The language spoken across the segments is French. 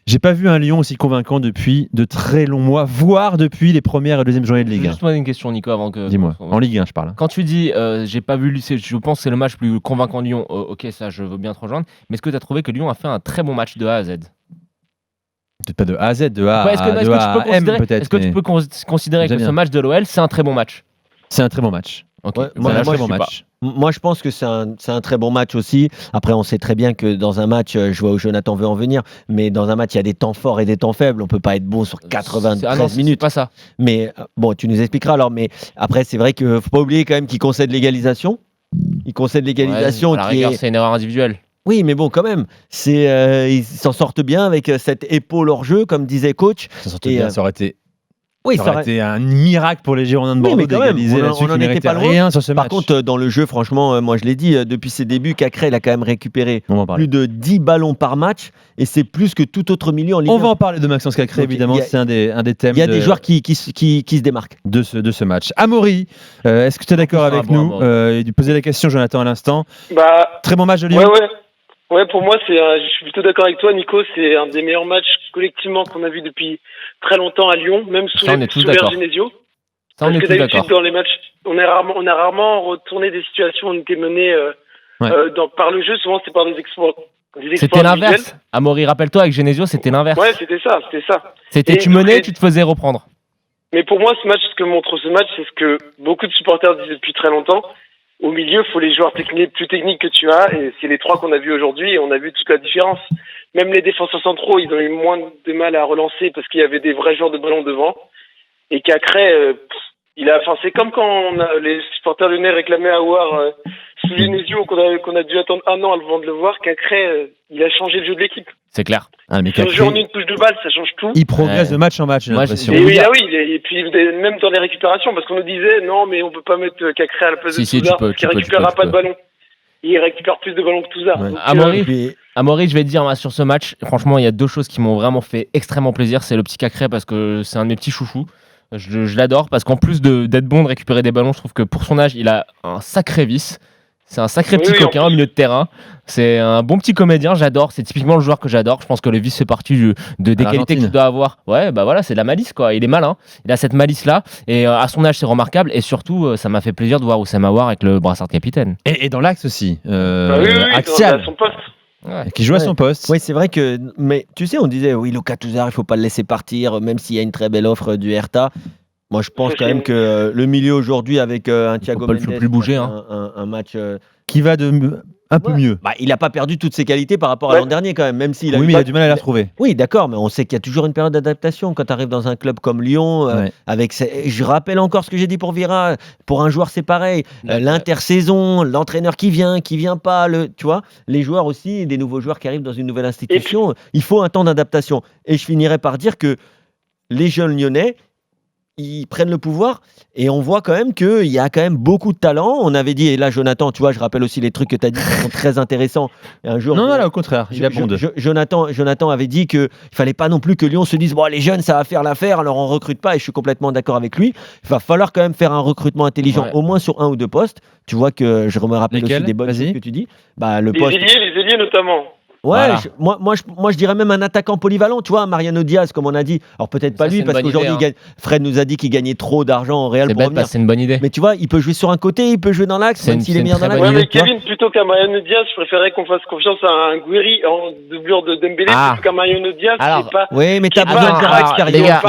J'ai pas vu un Lyon aussi convaincant depuis de très longs mois, voire depuis les premières et deuxième journées de Ligue 1. Je vais juste poser une question, Nico, avant que. Dis-moi, en Ligue 1, je parle. Quand tu dis j'ai pas vu, je pense que c'est le match le plus convaincant de Lyon. Ok, ça, je veux bien te rejoindre. Mais est-ce que tu as trouvé que Lyon a fait un très bon match de A à Z? Peut-être pas de A à Z, de A Est-ce que, de A à M peut-être. Est-ce que tu peux considérer que ce match de l'OL, c'est un très bon match? C'est un très bon match. Ok. Ouais, C'est un très bon match. Moi, je pense que c'est un très bon match aussi. Après, on sait très bien que dans un match, je vois où Jonathan veut en venir, mais dans un match, il y a des temps forts et des temps faibles. On peut pas être bon sur 93 minutes. C'est pas ça. Mais bon, tu nous expliqueras alors. Mais après, c'est vrai qu'il faut pas oublier quand même qu'il concède l'égalisation. Il concède l'égalisation à la rigueur, c'est une erreur individuelle. Oui, mais bon, quand même, ils s'en sortent bien avec cette épaule hors jeu, comme disait coach. Ça sortait bien, ça aurait été. Oui, ça aurait été un miracle pour les Girondins de Bordeaux mais quand même, d'égaliser là-dessus, on en qui était méritait pas loin. rien sur ce match. Par contre, dans le jeu, franchement, moi je l'ai dit, depuis ses débuts, Cacré, il a quand même récupéré On va en parler. plus de 10 ballons par match, et c'est plus que tout autre milieu en Ligue 1. On va en parler de Maxence Cacré, Donc, évidemment, c'est un des thèmes. Il y a des joueurs qui se démarquent. de ce match. Amaury, est-ce que tu es d'accord avec nous Il posait la question, Jonathan, à l'instant. Très bon match de Lyon. Ouais, pour moi, je suis plutôt d'accord avec toi, Nico. C'est un des meilleurs matchs collectivement qu'on a vu depuis très longtemps à Lyon, même sous l'ère Genesio. Ça, on est tous d'habitude, d'accord. dans les matchs, on a rarement retourné des situations où on était mené par le jeu. Souvent, c'était par des exploits. C'était l'inverse. Amaury, rappelle-toi, avec Genesio, c'était l'inverse. Ouais, c'était ça. C'était tu menais, tu te faisais reprendre. Mais pour moi, ce que montre ce match, c'est ce que beaucoup de supporters disent depuis très longtemps. Au milieu, il faut les joueurs plus techniques que tu as, et c'est les trois qu'on a vus aujourd'hui, et on a vu toute la différence. Même les défenseurs centraux, ils ont eu moins de mal à relancer parce qu'il y avait des vrais joueurs de ballon devant. Et Cacré, c'est comme quand les supporters lyonnais réclamaient à voir sous Genesio qu'on a dû attendre un an avant de le voir. Cacré, il a changé le jeu de l'équipe. C'est clair. Mais Sur le jeu en une touche de balle, ça change tout. Il progresse de match en match, j'ai l'impression. Et puis même dans les récupérations, parce qu'on nous disait non, mais on peut pas mettre Cacré à la place de Touzard parce qu'il récupérera pas de ballon. Il récupère plus de ballons que Touzard. Ouais. Amaury, je vais te dire, sur ce match, franchement, il y a deux choses qui m'ont vraiment fait extrêmement plaisir. C'est le petit Cacré parce que c'est un de mes petits chouchous. Je l'adore parce qu'en plus d'être bon de récupérer des ballons, je trouve que pour son âge, il a un sacré vice. C'est un sacré petit coquin au milieu de terrain. C'est un bon petit comédien, j'adore. C'est typiquement le joueur que j'adore. Je pense que le vice fait partie des qualités que tu dois avoir. Ouais, bah voilà, c'est de la malice, quoi. Il est malin. Il a cette malice-là. Et à son âge, c'est remarquable. Et surtout, ça m'a fait plaisir de voir Oussama Aouar avec le brassard de capitaine. Et dans l'axe aussi. Axial. Son poste. Ouais. Qui joue à son poste. Oui, c'est vrai que. Mais tu sais, on disait, oui, Lucas Touzard, il ne faut pas le laisser partir, même s'il y a une très belle offre du Hertha. Moi, je pense quand même que le milieu aujourd'hui, avec un Thiago Mendes, plus bouger, un match qui va un peu mieux. Il n'a pas perdu toutes ses qualités par rapport à l'an dernier, quand même si mais il a du mal à les retrouver. Oui, d'accord, mais on sait qu'il y a toujours une période d'adaptation quand tu arrives dans un club comme Lyon. Je rappelle encore ce que j'ai dit pour Vira. Pour un joueur, c'est pareil. L'intersaison, l'entraîneur qui vient pas, tu vois, les joueurs aussi, des nouveaux joueurs qui arrivent dans une nouvelle institution. Il faut un temps d'adaptation. Et je finirai par dire que les jeunes Lyonnais, ils prennent le pouvoir et on voit quand même qu'il y a quand même beaucoup de talent. On avait dit, et là Jonathan, tu vois, je rappelle aussi les trucs que tu as dit qui sont très intéressants. Un jour, non, là au contraire, il abonde. Jonathan avait dit qu'il ne fallait pas non plus que Lyon se dise, bon, les jeunes, ça va faire l'affaire, alors on ne recrute pas, et je suis complètement d'accord avec lui. Il va falloir quand même faire un recrutement intelligent, au moins sur un ou deux postes. Tu vois que je me rappelle aussi des bonnes choses que tu dis. Les ailiers notamment. Ouais, voilà. Moi je dirais même un attaquant polyvalent, tu vois, Mariano Diaz, comme on a dit. Alors peut-être pas lui, parce qu'aujourd'hui, Fred nous a dit qu'il gagnait trop d'argent au Real pour revenir. C'est une bonne idée. Mais tu vois, il peut jouer sur un côté, il peut jouer dans l'axe, même s'il est meilleur dans l'axe. Ouais, mais Kevin, plutôt qu'à Mariano Diaz, je préférais qu'on fasse confiance à un Gouiri en doublure de Dembélé, plutôt qu'à Mariano Diaz. Oui, mais t'as besoin de expérience.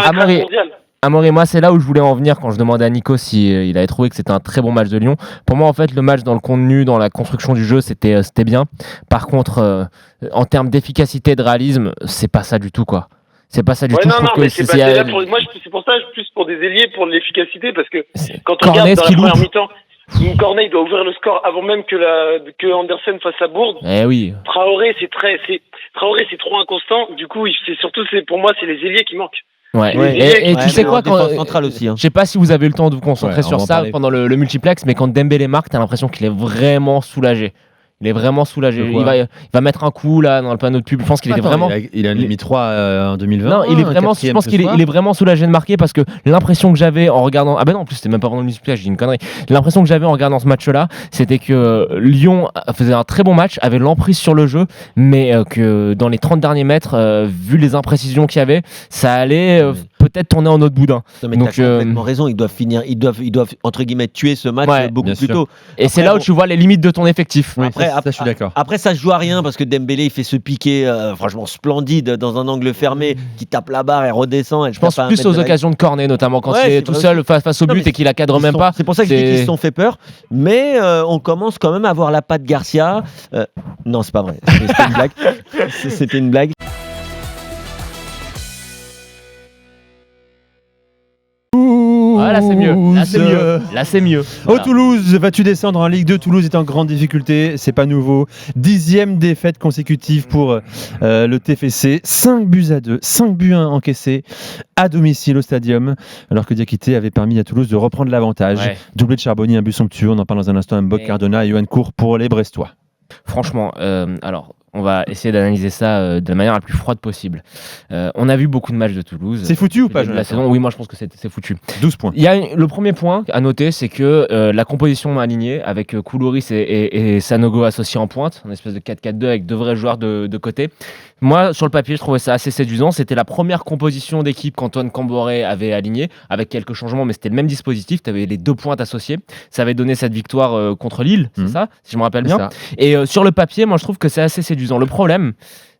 Amaury, moi, c'est là où je voulais en venir quand je demandais à Nico s'il avait trouvé que c'était un très bon match de Lyon. Pour moi, en fait, le match dans le contenu, dans la construction du jeu, c'était bien. Par contre, en termes d'efficacité et de réalisme, c'est pas ça du tout, quoi. C'est pas ça du tout. Moi, c'est pour ça, plus pour des ailiers, pour l'efficacité, parce que quand on regarde dans la première mi-temps, Cornet doit ouvrir le score avant même que Andersen fasse sa bourde. Oui. Traoré, c'est trop inconstant. Du coup, pour moi, c'est les ailiers qui manquent. Et tu sais quoi, aussi, je sais pas si vous avez eu le temps de vous concentrer sur ça pendant le multiplex, mais quand Dembélé marque, t'as l'impression qu'il est vraiment soulagé. Il est vraiment soulagé. Il va mettre un coup là dans le panneau de pub. Je pense qu'il était vraiment. Il a mis 3 en 2020. Non, je pense qu'il est vraiment soulagé de marquer parce que l'impression que j'avais en regardant. Ah ben non, en plus c'était même pas pendant le multipliage, j'ai une connerie. L'impression que j'avais en regardant ce match-là, c'était que Lyon faisait un très bon match, avait l'emprise sur le jeu, mais que dans les 30 derniers mètres, vu les imprécisions qu'il y avait, ça allait peut-être tourner en autre boudin. Non, mais tu as complètement raison. Ils doivent entre guillemets tuer ce match beaucoup plus tôt. Et c'est là où tu vois les limites de ton effectif. Oui, ça, je suis d'accord. Après, ça se joue à rien parce que Dembélé, il fait ce piqué franchement splendide dans un angle fermé qui tape la barre et redescend. Je pense plus aux occasions de corner, notamment quand il est tout seul face au but et qu'il la cadre même pas. C'est pour ça que je dis qu'ils se sont fait peur. Mais on commence quand même à voir la patte Garcia. Non, c'est pas vrai. C'était une blague. C'était une blague. Là c'est mieux. Voilà. Toulouse, vas-tu descendre en Ligue 2 ? Toulouse est en grande difficulté, c'est pas nouveau. 10e défaite consécutive pour le TFC. 5-2, 5-1 encaissés à domicile au Stadium, alors que Diakité avait permis à Toulouse de reprendre l'avantage. Ouais. Doublé de Charbonnier, un but somptueux. On en parle dans un instant. Mbok, Cardona et Yohan Cour pour les Brestois. Franchement, alors on va essayer d'analyser ça de la manière la plus froide possible. On a vu beaucoup de matchs de Toulouse. C'est foutu ou pas la saison ? Oui, moi je pense que c'est foutu. 12 points. Il y a le premier point à noter, c'est que la composition alignée avec Koulouris et Sanogo associés en pointe, une espèce de 4-4-2 avec deux vrais joueurs de côté. Moi, sur le papier, je trouvais ça assez séduisant. C'était la première composition d'équipe qu'Antoine Camboré avait alignée, avec quelques changements, mais c'était le même dispositif. Tu avais les deux pointes associées. Ça avait donné cette victoire contre Lille, c'est ça, si je me rappelle bien. Et sur le papier, moi, je trouve que c'est assez séduisant. Le problème,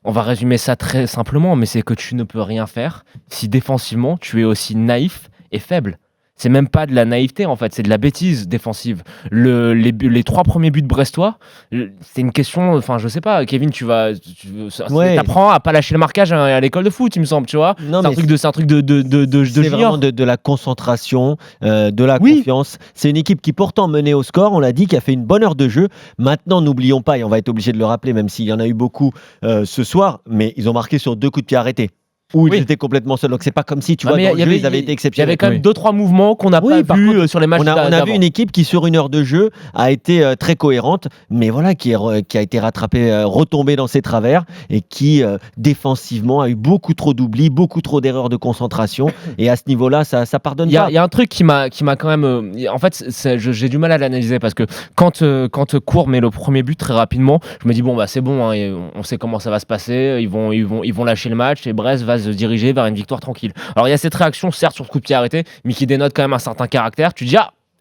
on va résumer ça très simplement, mais c'est que tu ne peux rien faire si défensivement, tu es aussi naïf et faible. C'est même pas de la naïveté en fait, c'est de la bêtise défensive. Les 3 premiers buts brestois, c'est une question, enfin je sais pas, Kevin, t'apprends à pas lâcher le marquage à l'école de foot, il me semble, tu vois. Non, c'est un truc de c'est junior. Vraiment de la concentration, de la confiance. C'est une équipe qui pourtant menait au score, on l'a dit, qui a fait une bonne heure de jeu. Maintenant, n'oublions pas, et on va être obligé de le rappeler, même s'il y en a eu beaucoup ce soir, mais ils ont marqué sur 2 coups de pied arrêtés. Où ils étaient complètement seuls. Donc c'est pas comme si, tu vois, dans le jeu, ils avaient été exceptionnels. Il y avait quand même 2-3 mouvements qu'on n'a pas vus sur les matchs d'avant. On a vu une équipe qui, sur une heure de jeu, a été très cohérente, mais voilà, qui a été rattrapée, retombée dans ses travers, et qui, défensivement, a eu beaucoup trop d'oublis, beaucoup trop d'erreurs de concentration. Et à ce niveau-là, ça pardonne pas. Il y a un truc qui m'a quand même... en fait, j'ai du mal à l'analyser, parce que quand Cour met le premier but très rapidement, je me dis, c'est bon, hein, on sait comment ça va se passer, ils vont lâcher le match, et Brest va se diriger vers une victoire tranquille. Alors il y a cette réaction certes sur ce coup de pied arrêté, mais qui dénote quand même un certain caractère. Tu dis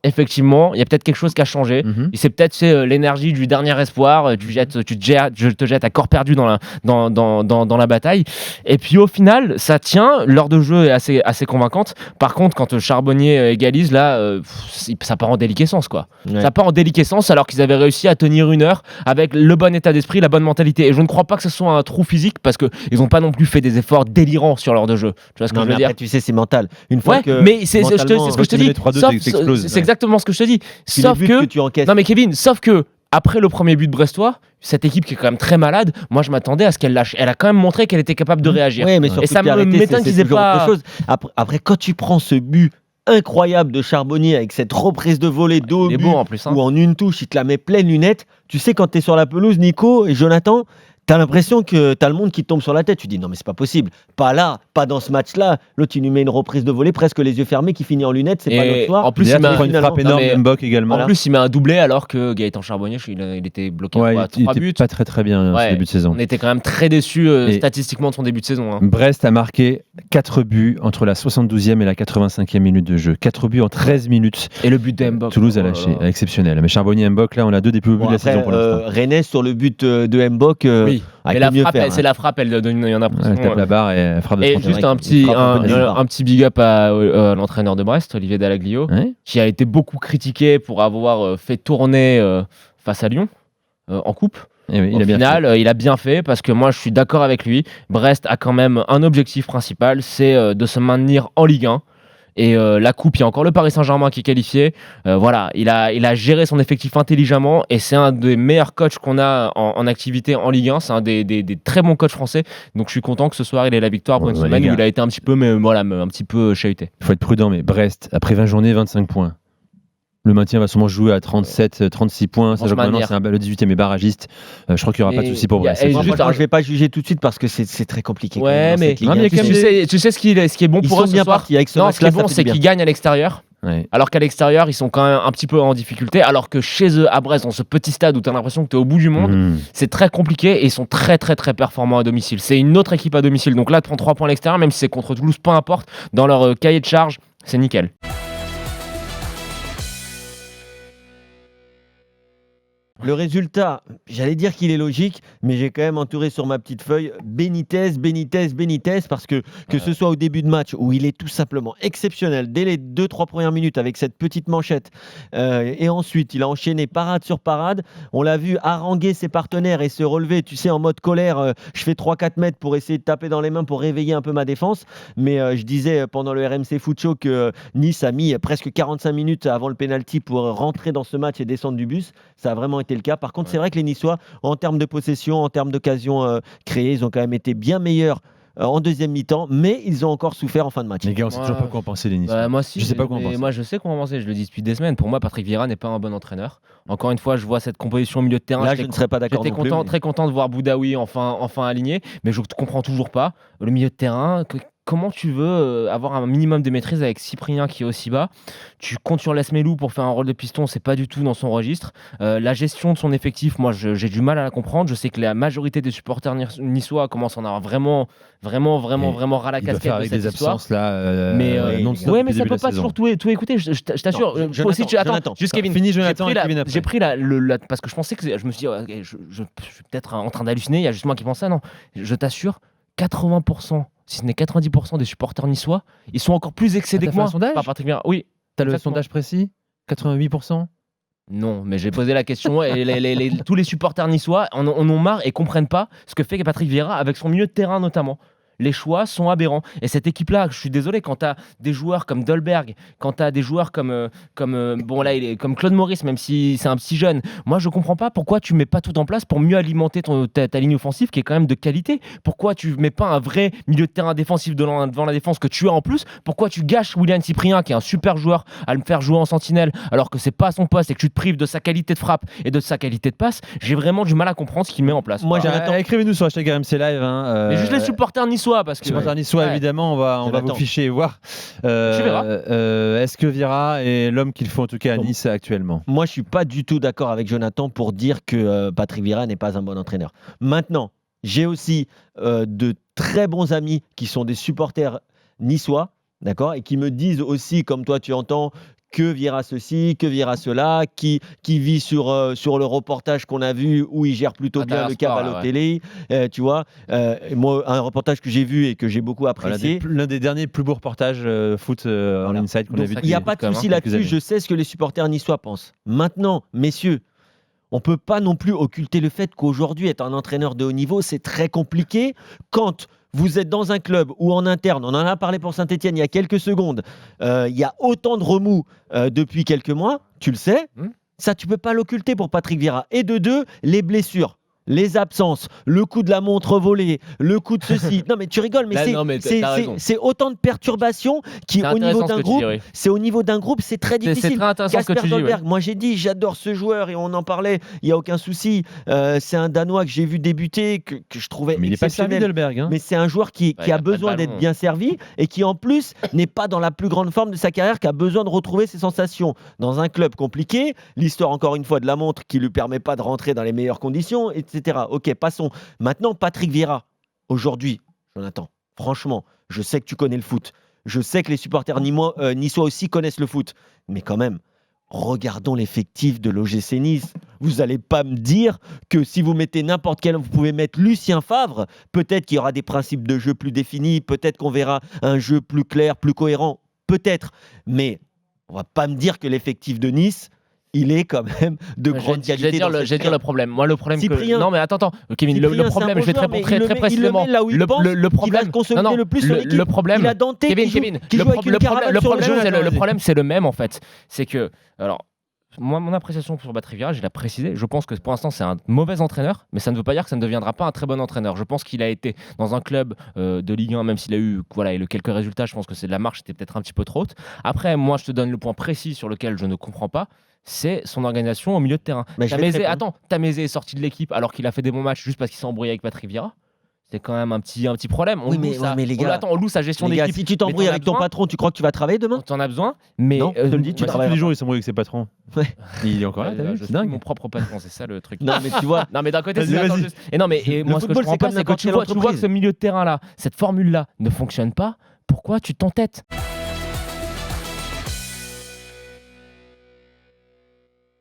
effectivement, il y a peut-être quelque chose qui a changé. Et c'est peut-être l'énergie du dernier espoir. Tu te jettes à corps perdu dans la bataille. Et puis au final, ça tient. L'heure de jeu est assez convaincante. Par contre, quand Charbonnier égalise, là, ça part en déliquescence, quoi. Ouais. Ça part en déliquescence alors qu'ils avaient réussi à tenir une heure avec le bon état d'esprit, la bonne mentalité. Et je ne crois pas que ce soit un trou physique parce qu'ils n'ont pas non plus fait des efforts délirants sur l'heure de jeu. Tu vois ce que je veux dire ? Tu sais, c'est mental. Une fois que. Mais c'est ce que je te dis. C'est exactement ce que je te dis. Sauf que non mais Kevin, sauf que après le premier but brestois, cette équipe qui est quand même très malade, moi je m'attendais à ce qu'elle lâche. Elle a quand même montré qu'elle était capable de réagir. Oui, mais et ça m'étonne qu'ils aient pas. Après, quand tu prends ce but incroyable de Charbonnier avec cette reprise de volée d'eau en plus, où en une touche il te la met pleine lunette, tu sais quand tu es sur la pelouse, Nico et Jonathan, t'as l'impression que t'as le monde qui te tombe sur la tête. Tu dis non mais c'est pas possible. Pas là, pas dans ce match-là. L'autre il lui met une reprise de volée presque les yeux fermés qui finit en lunettes. C'est pas notre soir. En plus il met une frappe énorme Mbok également. En plus il met un doublé alors que Gaëtan Charbonnier il était bloqué à 3 buts. Pas très bien ce début de saison. On était quand même très déçus statistiquement de son début de saison. Hein. Brest a marqué 4 buts entre la 72e et la 85e minute de jeu. 4 buts en 13 minutes. Et le but d'Mbok. Toulouse a lâché, exceptionnel. Mais Charbonnier et Mbok là on a 2 des plus beaux buts de la saison pour l'instant. Rennes sur le but de Mbok. Et la frappe, c'est la frappe, elle donne, il y en a elle tape la barre et elle frappe de 30 juste un petit big up à l'entraîneur de Brest, Olivier Dallaglio, qui a été beaucoup critiqué pour avoir fait tourner face à Lyon en coupe. Au final, il a bien fait parce que moi je suis d'accord avec lui. Brest a quand même un objectif principal, c'est de se maintenir en Ligue 1. Et la coupe, il y a encore le Paris Saint-Germain qui est qualifié. Voilà, il a géré son effectif intelligemment et c'est un des meilleurs coachs qu'on a en activité en Ligue 1. C'est un des très bons coachs français. Donc je suis content que ce soir il ait la victoire après une semaine où il a été un petit peu chahuté. Il faut être prudent, mais Brest, après 20 journées, 25 points. Le maintien va sûrement jouer à 37, 36 points. Sachant que maintenant, manière. c'est le 18e est barragiste. Je crois qu'il n'y aura pas de souci pour Brest. et Moi, juste, je vais pas juger tout de suite parce que c'est très compliqué. quand Ouais, même dans mais cette Ligue non, mais il y a 1. quand même tu sais ce qui est bon Ils pour sont eux ce bien soir. partis avec ce Non, ce qui match-là. est bon, ça fait c'est du bien. qu'ils gagnent à l'extérieur. Ouais. Alors qu'à l'extérieur, ils sont quand même un petit peu en difficulté. Alors que chez eux, à Brest, dans ce petit stade où tu as l'impression que tu es au bout du monde, Mmh. c'est très compliqué et ils sont très très très performants à domicile. C'est une autre équipe à domicile. Donc là, de prendre 3 points à l'extérieur, même si c'est contre Toulouse, peu importe, dans leur cahier de charge, c'est nickel. Le résultat, j'allais dire qu'il est logique, mais j'ai quand même entouré sur ma petite feuille Benitez, parce que ce soit au début de match où il est tout simplement exceptionnel dès les 2-3 premières minutes avec cette petite manchette, et ensuite il a enchaîné parade sur parade. On l'a vu haranguer ses partenaires et se relever, tu sais, en mode colère. Je fais 3-4 mètres pour essayer de taper dans les mains pour réveiller un peu ma défense, mais je disais pendant le RMC Foot Show que Nice a mis presque 45 minutes avant le penalty pour rentrer dans ce match et descendre du bus. Ça a vraiment été le cas. Par contre, c'est vrai que les Niçois, en termes de possession, en termes d'occasions créées, ils ont quand même été bien meilleurs en deuxième mi-temps, mais ils ont encore souffert en fin de match. Les gars, on sait toujours pas quoi en penser, les Niçois. Moi, si, Je sais pas quoi en mais penser. moi, je sais quoi en penser. Je le dis depuis des semaines. Pour moi, Patrick Vieira n'est pas un bon entraîneur. Encore une fois, je vois cette composition au milieu de terrain. Là, je ne serais pas d'accord J'étais non plus. très content de voir Boudaoui enfin aligné, mais je ne comprends toujours pas le milieu de terrain. Comment tu veux avoir un minimum de maîtrise avec Cyprien qui est aussi bas? Tu comptes sur Lesmelou pour faire un rôle de piston, c'est pas du tout dans son registre. La gestion de son effectif, moi j'ai du mal à la comprendre. Je sais que la majorité des supporters niçois commencent à en avoir vraiment ras la Il doit casquette faire de avec cette des histoire. absences là. Mais non-stop ouais, depuis mais le ça début peut de la pas saison. toujours tout écouter. Je t'assure. Non, Faut aussi, Jonathan. juste Kevin. Fini Jonathan et Kevin après. J'ai pris parce que je pensais que je me suis dit, ok, je suis peut-être en train d'halluciner. Il y a juste moi qui pense ça. Non, je t'assure, 80%, si ce n'est 90% des supporters niçois, ils sont encore plus excédés t'as que fait un moi. sondage Par Patrick Vieira. Oui. T'as le Exactement. sondage précis 88%. Non, mais j'ai posé la question et tous les supporters niçois en ont marre et comprennent pas ce que fait Patrick Vieira avec son milieu de terrain notamment. Les choix sont aberrants. Et cette équipe-là, je suis désolé, quand tu as des joueurs comme Dolberg, quand tu as des joueurs comme Claude Maurice, même si c'est un petit jeune, moi je comprends pas pourquoi tu mets pas tout en place pour mieux alimenter ta ligne offensive qui est quand même de qualité. Pourquoi tu mets pas un vrai milieu de terrain défensif devant la défense que tu as en plus? Pourquoi tu gâches William Cyprien qui est un super joueur à le faire jouer en sentinelle alors que c'est pas son poste et que tu te prives de sa qualité de frappe et de sa qualité de passe? J'ai vraiment du mal à comprendre ce qu'il met en place. Moi, Voilà. Jonathan, Écrivez-nous sur hashtag RMC Live. Mais juste les supporters niçois parce que Supporters niçois, Ouais. évidemment, on va Jonathan. vous ficher et voir. verras. Est-ce que Vieira est l'homme qu'il faut en tout cas à Bon. Nice actuellement? moi, je suis pas du tout d'accord avec Jonathan pour dire que Patrick Vieira n'est pas un bon entraîneur. Maintenant, j'ai aussi de très bons amis qui sont des supporters niçois, d'accord, et qui me disent aussi, comme toi tu entends, que Vieira ceci, que Vieira cela, qui vit sur le reportage qu'on a vu où il gère plutôt bien Travers le Sport, cas là, Balotelli, tu vois. Et moi, un reportage que j'ai vu et que j'ai beaucoup apprécié. L'un des derniers plus beaux reportages foot en Voilà. inside qu'on a Donc, vu. il n'y a depuis pas de quand même, souci quelques là-dessus, années. je sais ce que les supporters niçois pensent. Maintenant, messieurs, on ne peut pas non plus occulter le fait qu'aujourd'hui, être un entraîneur de haut niveau, c'est très compliqué quand vous êtes dans un club ou en interne, on en a parlé pour Saint-Etienne il y a quelques secondes, il y a autant de remous depuis quelques mois, tu le sais, ça tu peux pas l'occulter pour Patrick Vieira. Et de deux, les blessures. Les absences, le coup de la montre volée, le coup de ceci. Non mais tu rigoles, mais Là, c'est- non, mais c'est t'as c'est- raison. c'est autant de perturbations qui C'est au niveau intéressant ce d'un que tu groupe, dis, oui. c'est au niveau d'un groupe, c'est très C'est difficile. très intéressant ce que Kasper tu dis. Dolberg, Ouais. moi j'ai dit j'adore ce joueur et on en parlait, il n'y a aucun souci. C'est un Danois que j'ai vu débuter, que je trouvais Mais il n'est pas servi exceptionnel. Dolberg. Hein. Mais c'est un joueur qui Bah, il a a pas de besoin ballon. d'être bien servi et qui en plus n'est pas dans la plus grande forme de sa carrière, qui a besoin de retrouver ses sensations. Dans un club compliqué, l'histoire encore une fois de la montre qui lui permet pas de rentrer dans les meilleures conditions, etc. Ok, passons. Maintenant, Patrick Vieira, aujourd'hui, Jonathan, franchement, je sais que tu connais le foot. Je sais que les supporters niçois aussi connaissent le foot. Mais quand même, regardons l'effectif de l'OGC Nice. Vous n'allez pas me dire que si vous mettez n'importe quel, vous pouvez mettre Lucien Favre, peut-être qu'il y aura des principes de jeu plus définis, peut-être qu'on verra un jeu plus clair, plus cohérent, peut-être. Mais on va pas me dire que l'effectif de Nice, il est quand même de grande Je vais qualité. dire dans cette le problème. Moi, le problème Cyprien. Non, mais attends. Kevin, Cyprien, le c'est un problème, bon je vais te joueur, répondre mais très précisément. il le met là où il pense Le qu'il va problème. se consolider le plus son équipe. Le problème. Il a Dante Kevin, qui joue avec une le caravane sur le problème, jeu. le problème, c'est le même en fait. C'est que, alors, moi, mon appréciation sur Patrick Vieira, je l'ai précisé. Je pense que pour l'instant, c'est un mauvais entraîneur, mais ça ne veut pas dire que ça ne deviendra pas un très bon entraîneur. Je pense qu'il a été dans un club de Ligue 1, même s'il a eu quelques résultats. Je pense que c'est de la marche, c'était peut-être un petit peu trop haute. Après, moi, je te donne le point précis sur lequel je ne comprends pas. C'est son organisation au milieu de terrain. Tamézé est sorti de l'équipe alors qu'il a fait des bons matchs juste parce qu'il s'est embrouillé avec Patrick Vieira. C'est quand même un petit problème. On loue sa gestion d'équipe. Si tu t'embrouilles avec ton patron, tu crois que tu vas travailler demain ? Tu en as besoin, mais non, je te le dis, tu travailles tous les jours, il s'embrouille avec ses patrons. Ouais. Il est encore là, je suis mon propre patron, c'est ça le truc. Non, mais tu vois. Non, mais d'un côté, vas-y. Et moi, ce que je comprends pas, c'est que tu vois que ce milieu de terrain là, cette formule là ne fonctionne pas. Pourquoi tu t'entêtes ?